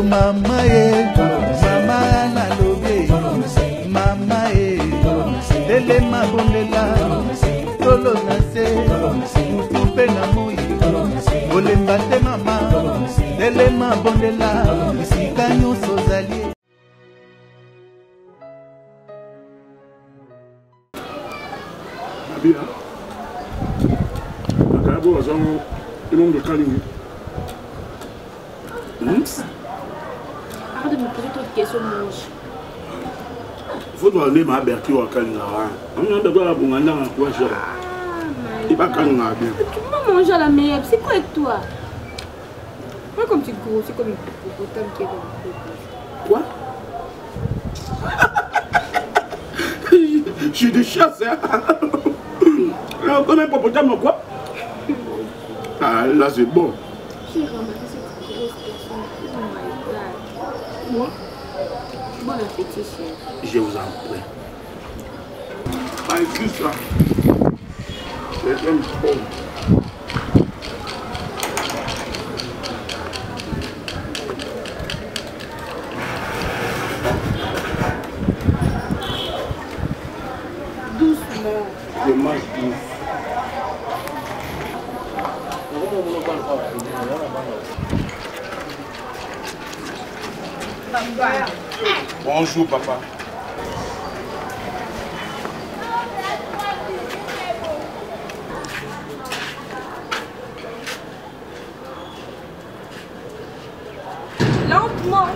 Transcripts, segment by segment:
Mama ye, mama na lobe, mama ye, dele mabondela, tolo nase, mutumpe na moi, olemba te mama, dele mabondela, isika nyonso zali. Bien. D'abord, ils ont le nom de Kalingi. Arrête de me poser trop de questions, mange. Il faut aller à Berki ou à Kalinga. On a d'abord à Bunganda à quoi gérer. Il va Kalinga bien. Tu vas manger à la meilleure. C'est quoi avec toi? Pas comme tu grossis comme une hippopotame qui est dans le Quoi? Je suis des chasseurs. Comme un hippopotame ou quoi? Ah, là c'est bon. J'ai remarqué cette grosse personne. Oh my god. Moi? Bon appétit, chef. Je vous en prie. Pas écrit ça. C'est un trop. Doucement. Je mange tout. Bonjour papa. Lentement.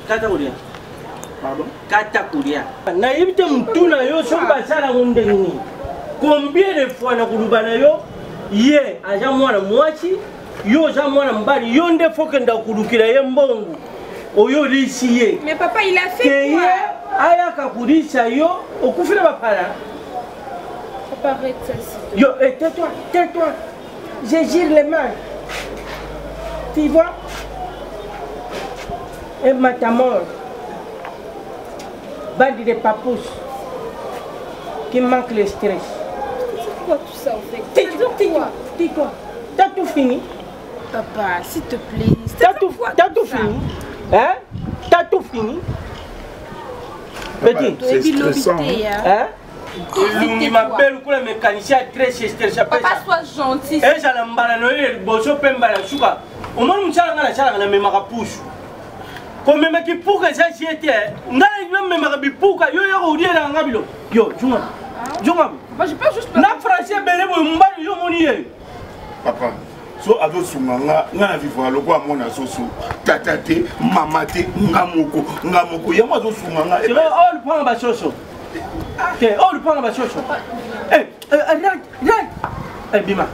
Kata kulia. Pardon? Kata kulia. Na ibite mtuna yo somba sala ngondeni. Combien de fois na kulubana yo ye aja mwana mwachi yo za mwana mbali yo nde fokenda kulukira ye mbongo. Oyo lisi ye. Mais papa il a fait quoi? Aya kakulisha yo okufira bapala. Papa arrête ça. Yo, tais-toi, tais-toi. Je gire les mains. Tu vois? Et matamor. Bande de papous qui manque le stress. C'est quoi tout ça en fait? Tais-toi. T'as tout fini? Papa, s'il te plaît. T'as tout fini? Hein? T'as tout fini? Petit. C'est stressant. Hein? Il m'appelle pour le mécanicien très stressé. Papa, sois gentil. Et j'allais m'emballer le bosso pembala chouka. Au moins, nous allons à la salle de ma pousse. Comme même qui pour que ça j'y était, n'a même ma bipuka, yo yo odié la ngabilo. Yo, Juma. Juma. Papa, je peux juste. Na français belé bo mbali yo monié. Papa, so ado sunganga ngana vivre le quoi mon asoso. Tatate, mamate, ngamoko. Yama do sunganga. C'est all prend ba soso. OK, all prend ba soso. Eh, bima.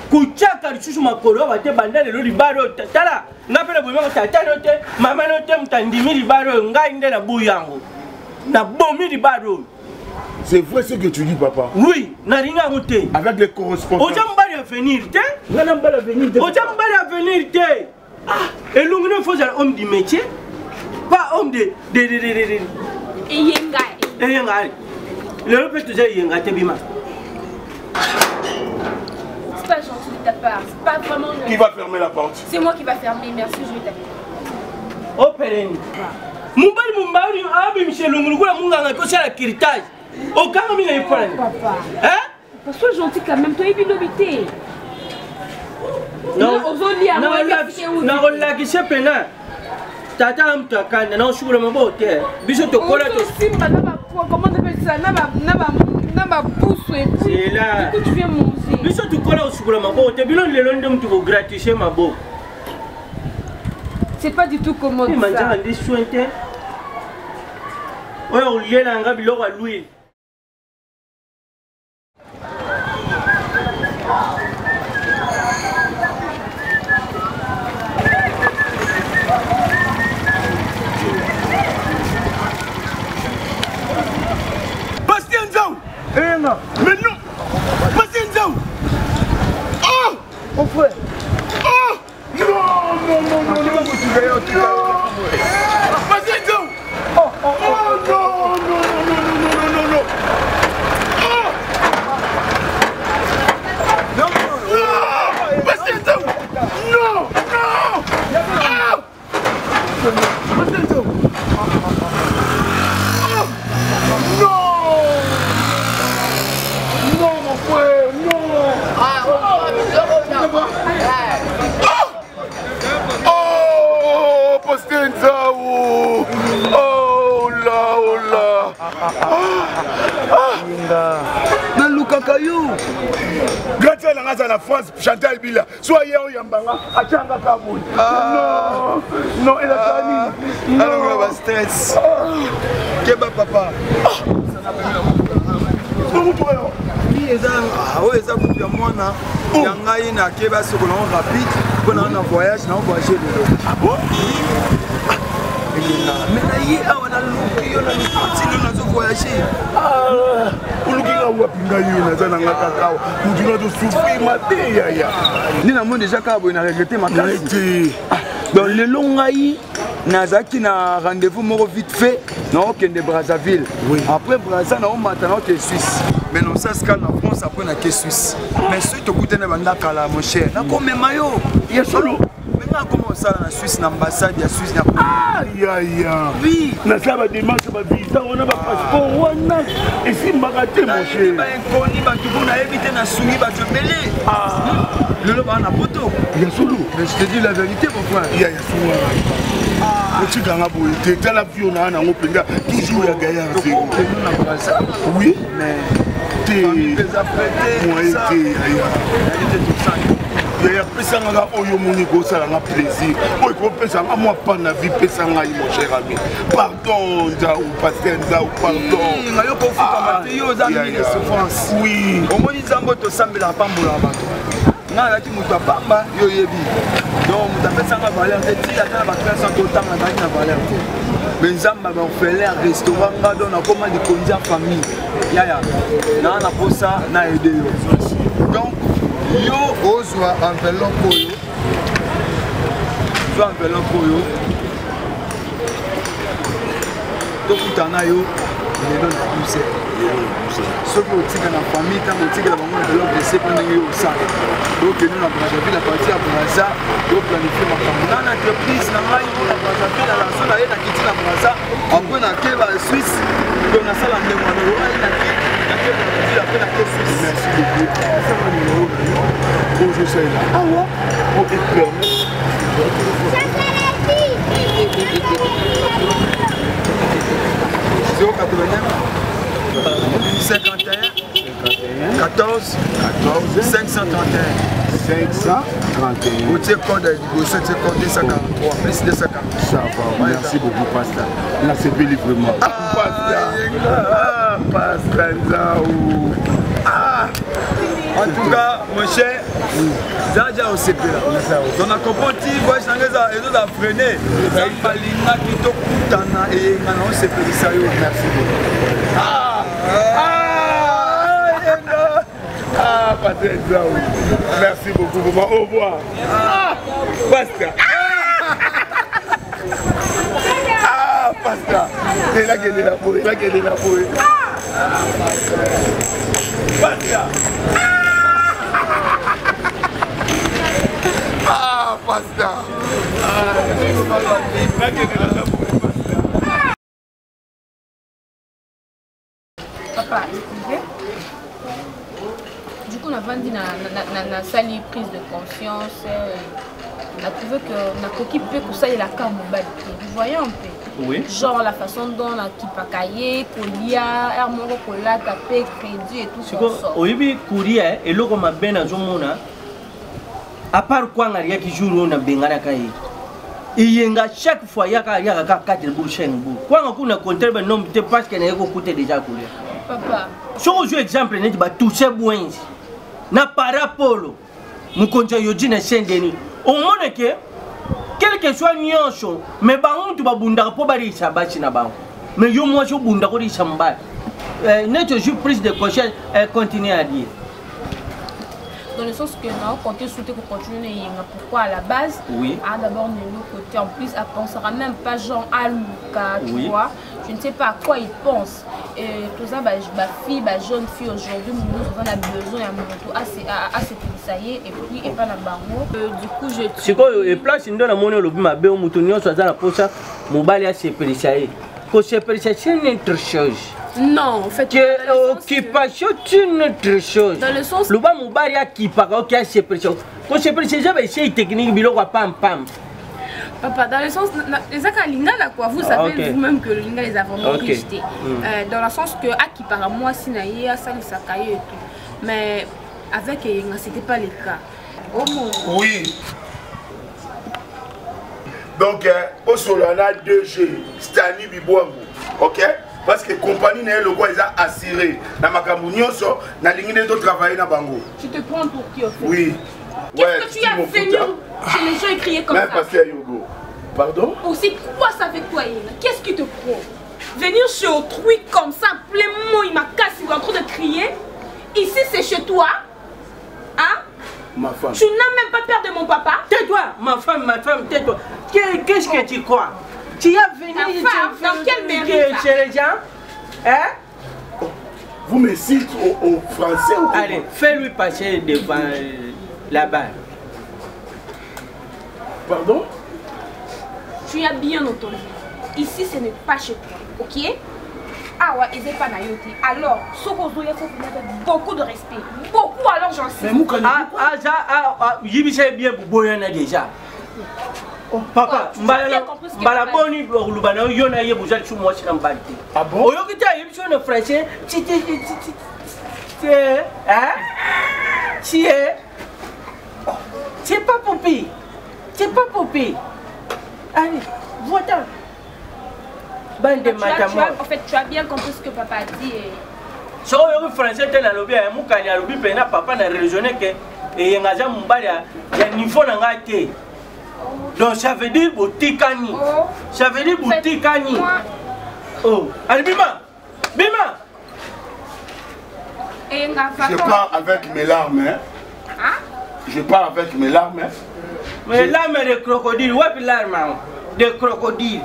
Kuchaka lisusu makolo bate bandale lo libaro tala ngapela boyima tata note mama note mtandimi libaro ngai nde na buyango na bomi libaro. C'est vrai ce que tu dis papa. Oui, na ringa ngote avec les correspondants. Oja mbali à venir te ngana mbali à venir te Oja mbali à venir te et l'ungno faut être homme du métier pas homme de yenga le répète déjà yenga te bima. C'est pas gentil de ta part, c'est pas vraiment gentil. Qui va fermer la porte? C'est moi qui va fermer, merci, je vais t'appeler. Oh Pérenne. Mumbali abi Michel Lungulukula munganga ko sala kiritage. O kanga mina ifanya. Papa. Hein? Papa, sois gentil quand même, toi et binobité. Non, na relakise pena. Tata amtakanda na ushukula mabote. Biso tokola to simba na ba comment on appelle ça? Na ba pousse et tout. C'est là. Du coup tu viens manger. Biso tokola ushukula mabote. Bilo lelo ndo mtu ko gratifier mabo. C'est pas du tout commode ça. Manjanga ndi sointe. Oya uliela nga biloko a lui. Mais non! Passenzo! Oh! Mon frère! Oh! Non! Passenzo! Oh! nalukaka yo gratia nanga aza na France Chantal Bila so ye oyo yambanga atyangaka boye non elaka nini alongola bastress keba papa oyo eza kutu ya mwana ya ngai nakeba sokola rapide mpo naa na voyage na voyage lelo mais ye awa naluki yo naluki nazo voyage oluki nga wapi ngai yo naza nanga kaka awa mutu nazosufrir mate yaya nde namoni deja kaka boye na regrete makasi donc lelo ngai nazalaki na rendez-vous moko vite fait naokende Brazzaville après Brazza naomata naoke Suisse mais non ça ska na France après nake Suisse mais soki tokutana bandakala mon cher nakomema yo ya solo maintenant comment osala na Suisse na ambassade ya Suisse yaya oui nasala badémarche bavisa wana bapasseport wana esimbaka te mon cher baekoni bato mpo nayebi te nasungi bato ebele lelo baa na poto ya solo mais je te dis la vérité mon frère ya solo otikanga boye te tala vio na yango mpenza toujours ya gaya ya zero oui mais te moye te yaya pesangaka oyo moni kosalanga plaisir oyo kopesanga mwa pa na vie pesa ngai mon cher ami pardon nzau paster nzau pardon ngayo kofukama te yo oza mingi de souffrance oui omoni nzambe tosambela apambolaka bato nga azalaki moto apamba yo oyebi donc moto apesanga valeur te ti ata na baclasse totanga azalaki na valeur te me nzambe baorphelin restaurant nga donc nakoma likonzi ya famille yaya naa na posa na aide yo donc yo ozwa enveloppe oyo zwa enveloppe oyo tokutana yo lelo na buse soki otika na famille ntango otikela bango na enveloppe ese mpo ndenge yo osala okende na Brazzaville a partir ya Brazza oplanifie makambo na na entreprise na ngai na Brazzaville alaso na ye nakiti na Brazza apres nake ba Suisse to nasala ndenge wana oai nake Brazzaville apres nake Suisse. Merci beaucoup. Bonjour Saïla. Ah ouais? Ok, permet. 51 14 531 531. Otie code à Liboso, c'est code 243 plus 243. Ça va, merci beaucoup Pasteur. Là c'est bien librement. Pasteur Nzaou. En tout cas, mon cher, Zaja au Sepela. On a compris, voyage dans les autres freiner. Zampalinga qui te coûtana et on s'est fait ça. Merci beaucoup. Pasteur Nzaou. Merci beaucoup. Au revoir. Pasteur. Pasteur. C'est là qu'elle est la bouée. Là qu'elle est la bouée. Pasteur. Pasteur. Papa, du coup, on a vendu na salle prise de conscience. On a trouvé que na coquille peut que ça y est la carte mobile. Vous voyez un peu. Oui. Genre la façon dont on a qui pakaye, colia, hermongo cola, tapé, crédit et tout ça. Oui, courrier et logo ma bena zomona. À part quoi, on a qui joue on a bengana kaye. Il y a chaque fois yaka yaka 4 bouchons. Quoi on a compté ben non te parce qu'elle n'a coûté déjà coulé. Papa. Si on joue exemple n'est pas tout c'est bon. Na parapolo. Nous comptons yoji na Saint-Denis. Au moins que quel que soit nyonso mais bango tu babunda po bari sabati na bango. Mais yo moi je bunda ko di samba. Net je prise de conscience continue à dire. Dans le sens que nous comptons souhaiter pour continuer pourquoi à la base oui. D'abord de l'autre côté en plus elle ne pensera même pas genre à Luca tu oui. vois je ne sais pas à quoi il pense et tout ça ma fille ma jeune fille aujourd'hui nous avons besoin à se et puis et pas la bango du coup je c'est quoi et place dans la monnaie le ma be mutu nyonso za na posa mobali a se pelisiaye ko se pelisiaye c'est une autre chose. Non, en fait, occupation c'est une autre chose. Dans le sens le bas mobali a qui par OK a se pelisiaye ko se pelisiaye j'avais essayé technique biloko pam pam. Papa, dans le sens, les Lingala, quoi, vous savez vous-même que le Lingala les a vraiment rejetés. Dans le sens que, à qui par moi, Sinaïa, Sali Sakaye et tout. Mais avec Yenga, c'était pas le cas. Oh mon. Oui. Donc, au Solana 2G, Stani Bibouangou, ok? Parce que la compagnie n'est le quoi, ils ont assuré. Dans ma campagne, na ligne de travailler dans Bango. Tu te prends pour qui, en fait? Oui. Qu'est-ce que tu as venu chez les gens et crier comme ça? Même Pasteur Yogo. Pardon? Aussi, quoi ça avec toi, Yenga? Qu'est-ce qui te prend? Venir chez autrui comme ça, plein mot, il m'a cassé, il est en train de crier. Ici, c'est chez toi. Hein? Ma femme. Tu n'as même pas peur de mon papa? Tais-toi, ma femme, tais-toi. Qu'est-ce que tu crois? Tu as venu dans quelle mairie chez les gens? Hein? Vous me citez au français ou allez, fais-lui passer devant là-bas. Pardon? Tu as bien entendu. Ici, ce n'est pas chez toi, ok? Ah ouais, ils n'ont pas naïveté. Alors, ce qu'on doit faire, avec beaucoup de respect. Beaucoup, alors j'en sais. J'ai bien boyana déjà. Papa, Malaboni, Lubana, Yona, Yabouja, Choumois, Kambali. Ah bon? Oh, you can tell him, français, c'est pas Poupie. C'est pas Poupie. Allez, voilà. En fait, tu as bien compris ce que papa a dit. Si vous français, tu as lobby, papa n'a raisonné que il y a un niveau de donc ça veut dire Boutikani. Ça veut dire Boutikani. Oh, allez, Bima. Bima. Je pars avec mes larmes. Hein? Je pars avec mes larmes. Mes larmes de crocodile. Où est l'arme de crocodile?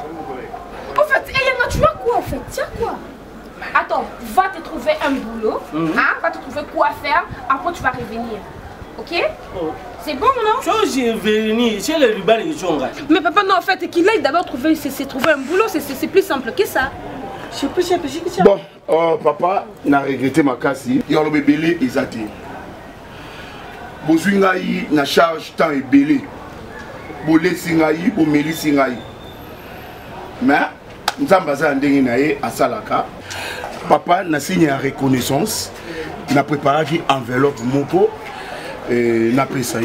En fait, tu vois quoi en fait? Tiens quoi? Attends, va te trouver un boulot, va te trouver quoi faire, après tu vas revenir. Ok? C'est bon, non? Je vais venir, c'est le ruban et Jonga. Mais papa, non, en fait, qu'il aille d'abord trouver un boulot, c'est plus simple que ça. C'est plus simple que ça. Bon, papa n'a regretté ma casse. Il y a le bébé, ils ont été. Bozungaï na charge temps et belé. Bolé singaï, bomeli singaï. Mais, nous sommes à Salaka. Papa n'a signé la reconnaissance. Il a préparé une enveloppe moko. Et n'a pris ça.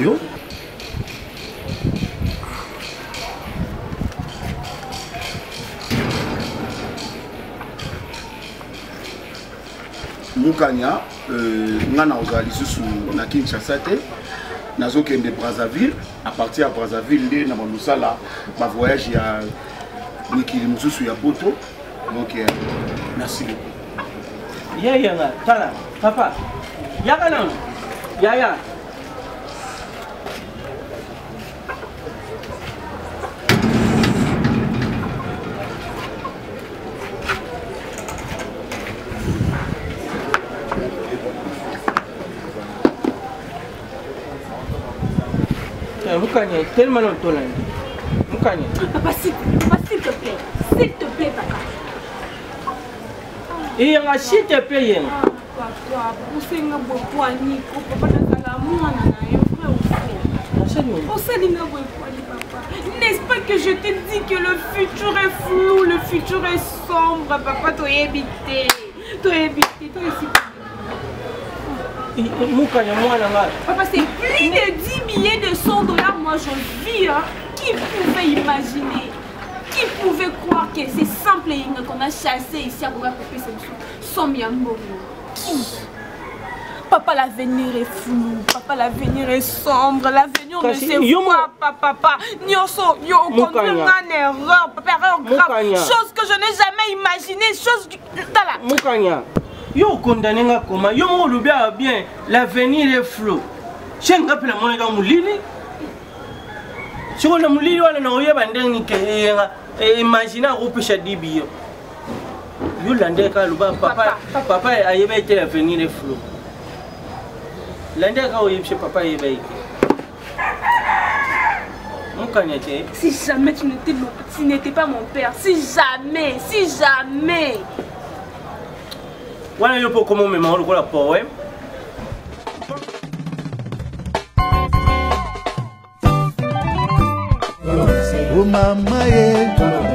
Moukania, Nana Ozali sous na Kinshasa, Nazoken de Brazzaville. À partir de Brazzaville, nous avons ma voyage à Nikili Moussou ya Poto. Donc, merci beaucoup. Yaya, Tala, papa, Yaya, Yaya. Moukania, tellement longtemps. Moukania. Papa, s'il te plaît. S'il te plaît, papa. Et il y a s'il te plaît. Papa, vous savez beaucoup à Nico. Papa, n'est-ce pas que je t'ai dit que le futur est flou, le futur est sombre, papa, toi évité. Toi évité, toi ici. Papa, c'est plus de 10 billets de 100 $, moi je vis. Hein. Qui pouvait imaginer? Qui pouvait croire que c'est simple qu'on a chassé ici à Boga Popé, c'est 100 000 euros? Qui? Papa, l'avenir est flou, papa, l'avenir est sombre, l'avenir ne se voit pas, papa. Nyoso, yo, contre une erreur, papa, erreur grave, chose que je n'ai jamais imaginée, chose que... Moukania. Yo condamné comment? Yo mo le bien, l'avenir est flou. J'ai ngapé la monnaie dans moulili. Si on a moulili wala na oya bandeng ke imaginer groupe Shadibi. Yo landé ka luba papa ayeba été l'avenir est flou. Landé ka oya papa ayeba été. Moukania té. Si jamais tu n'étais pas mon père, si jamais. Voilà, je peux comment me manger le poème. mama ye